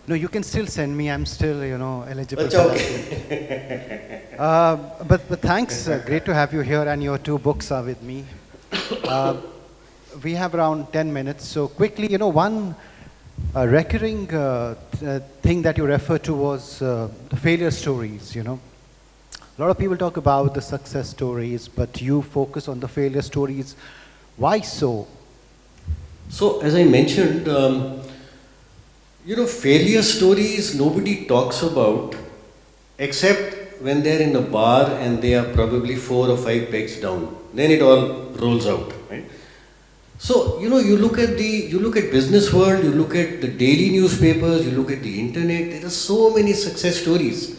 No, you can still send me. I'm still, eligible Achha, for okay. that. But thanks. Great to have you here, and your 2 books are with me. We have around 10 minutes, so quickly, one recurring thing that you referred to was the failure stories. A lot of people talk about the success stories, but you focus on the failure stories. Why so? So, as I mentioned, failure stories nobody talks about except when they're in a bar and they are probably 4 or 5 pegs down. Then it all rolls out, right? So, you look at Businessworld, you look at the daily newspapers, you look at the internet, there are so many success stories.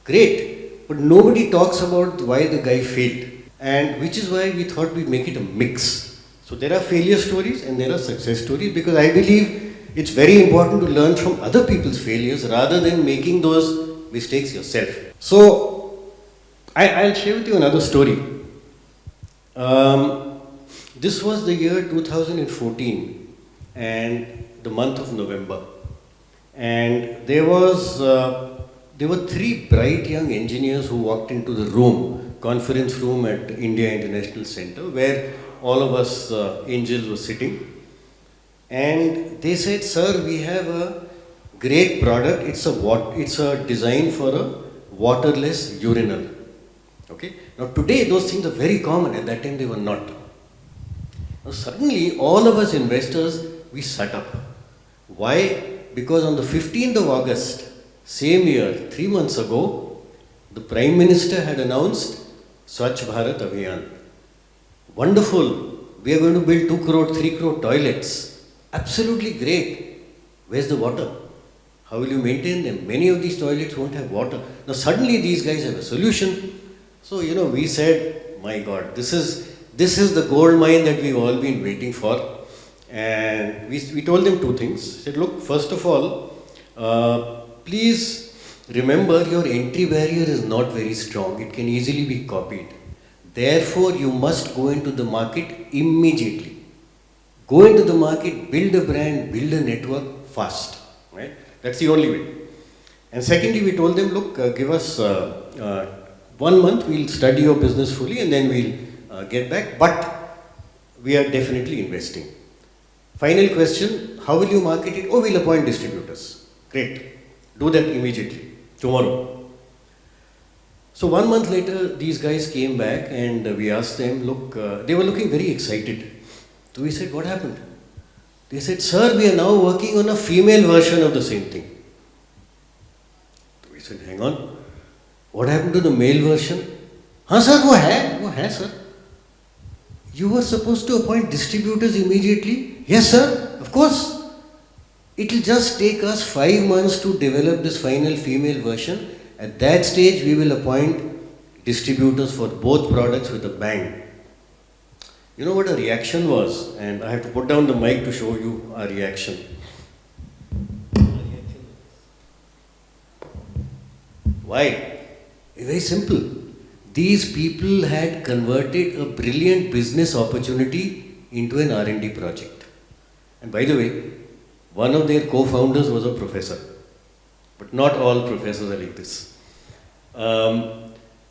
Great, but nobody talks about why the guy failed. And which is why we thought we'd make it a mix. So there are failure stories and there are success stories, because I believe it's very important to learn from other people's failures rather than making those mistakes yourself. So I'll share with you another story. This was the year 2014 and the month of November. And there were 3 bright young engineers who walked into the conference room at India International Center, where all of us angels were sitting. And they said, "Sir, we have a great product. It's a design for a waterless urinal." Okay. Now today those things are very common. At that time they were not. Now suddenly all of us investors, we sat up. Why? Because on the 15th of August, same year, 3 months ago, the Prime Minister had announced Swachh Bharat Abhiyan. Wonderful. We are going to build 2 crore, 3 crore toilets. Absolutely great. Where's the water? How will you maintain them? Many of these toilets won't have water. Now suddenly these guys have a solution. So, we said, my God, this is the gold mine that we've all been waiting for. And we told them 2 things. We said, look, first of all, please remember your entry barrier is not very strong. It can easily be copied. Therefore, you must go into the market immediately. Go into the market, build a brand, build a network fast. Right? That's the only way. And secondly, we told them, look, give us 1 month, we'll study your business fully and then we'll get back. But we are definitely investing. Final question, how will you market it? Oh, we'll appoint distributors. Great. Do that immediately, tomorrow. So 1 month later, these guys came back and we asked them, look, they were looking very excited. So we said, what happened? They said, sir, we are now working on a female version of the same thing. So we said, hang on. What happened to the male version? Haan sir, wo hai sir. You were supposed to appoint distributors immediately? Yes sir, of course. It will just take us 5 months to develop this final female version. At that stage, we will appoint distributors for both products with a bang. You know what our reaction was? And I have to put down the mic to show you our reaction. Why? Very simple. These people had converted a brilliant business opportunity into an R&D project. And by the way, one of their co-founders was a professor. But not all professors are like this.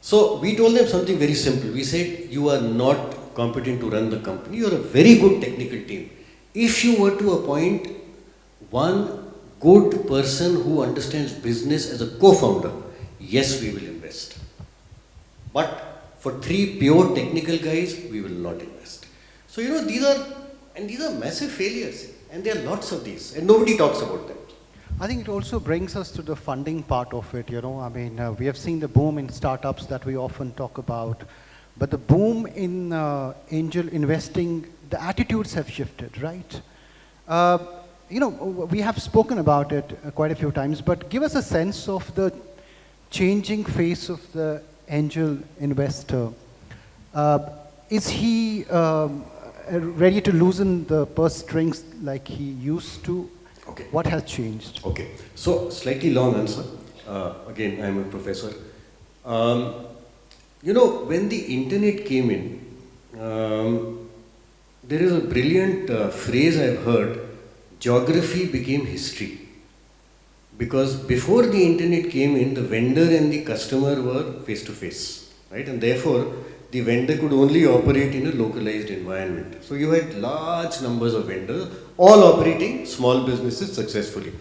So we told them something very simple. We said, you are not competent to run the company. You are a very good technical team. If you were to appoint one good person who understands business as a co-founder, yes, we will invest. But for 3 pure technical guys, we will not invest. So, these are massive failures. And there are lots of these. And nobody talks about them. I think it also brings us to the funding part of it, we have seen the boom in startups that we often talk about, but the boom in angel investing, the attitudes have shifted, right? We have spoken about it quite a few times, but give us a sense of the changing face of the angel investor. Is he ready to loosen the purse strings like he used to? Okay. What has changed? Okay. So, slightly long answer. Again, I'm a professor. When the internet came in, there is a brilliant phrase I've heard, geography became history. Because before the internet came in, the vendor and the customer were face to face, right? And therefore, the vendor could only operate in a localized environment. So you had large numbers of vendors, all operating small businesses successfully.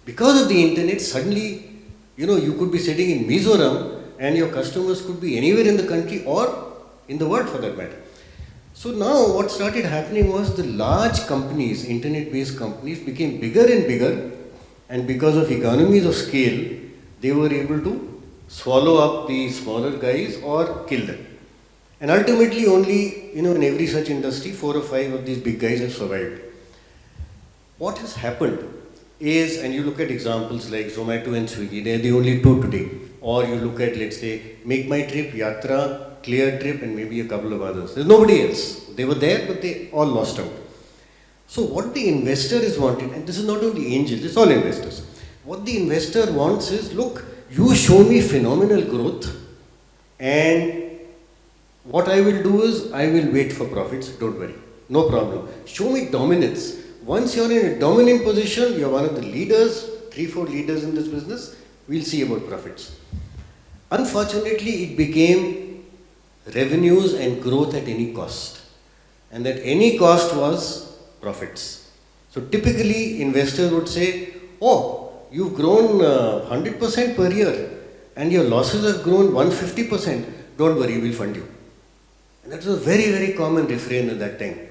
Because of the internet, suddenly, you could be sitting in Mizoram and your customers could be anywhere in the country or in the world for that matter. So now what started happening was the large companies, internet-based companies, became bigger and bigger, and because of economies of scale, they were able to swallow up the smaller guys or kill them. And ultimately only, in every such industry, 4 or 5 of these big guys have survived. What has happened is, and you look at examples like Zomato and Swiggy, they're the only 2 today. Or you look at, let's say, Make My Trip, Yatra, Clear Trip, and maybe a couple of others. There's nobody else. They were there, but they all lost out. So what the investor is wanting, and this is not only angels, it's all investors. What the investor wants is, look, you show me phenomenal growth, and what I will do is, I will wait for profits, don't worry, no problem. Show me dominance. Once you're in a dominant position, you're one of the leaders, 3-4 leaders in this business, we'll see about profits. Unfortunately, it became revenues and growth at any cost. And that any cost was profits. So typically, investors would say, oh, you've grown 100% per year and your losses have grown 150%, don't worry, we'll fund you. And that was a very, very common refrain at that time.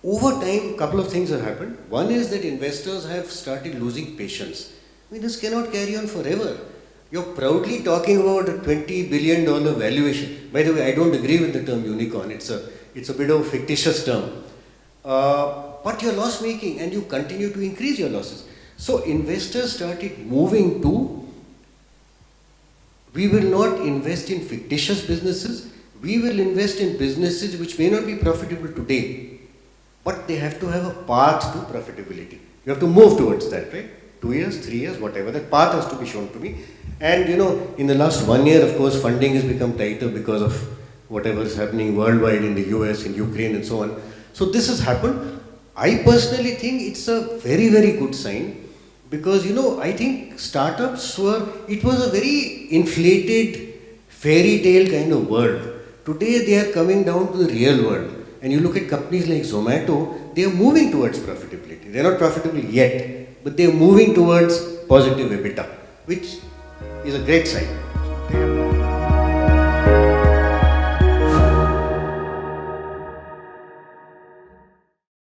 Over time, a couple of things have happened. One is that investors have started losing patience. I mean, this cannot carry on forever. You're proudly talking about a $20 billion valuation. By the way, I don't agree with the term unicorn. It's a bit of a fictitious term. But you're loss making and you continue to increase your losses. So investors started moving to, we will not invest in fictitious businesses. We will invest in businesses which may not be profitable today, but they have to have a path to profitability. You have to move towards that, right? 2 years, 3 years, whatever. That path has to be shown to me. And in the last 1 year, of course, funding has become tighter because of whatever is happening worldwide in the US, in Ukraine, and so on. So this has happened. I personally think it's a very, very good sign because, I think startups it was a very inflated fairy tale kind of world. Today, they are coming down to the real world. And you look at companies like Zomato, they are moving towards profitability. They are not profitable yet, but they are moving towards positive EBITDA, which is a great sign.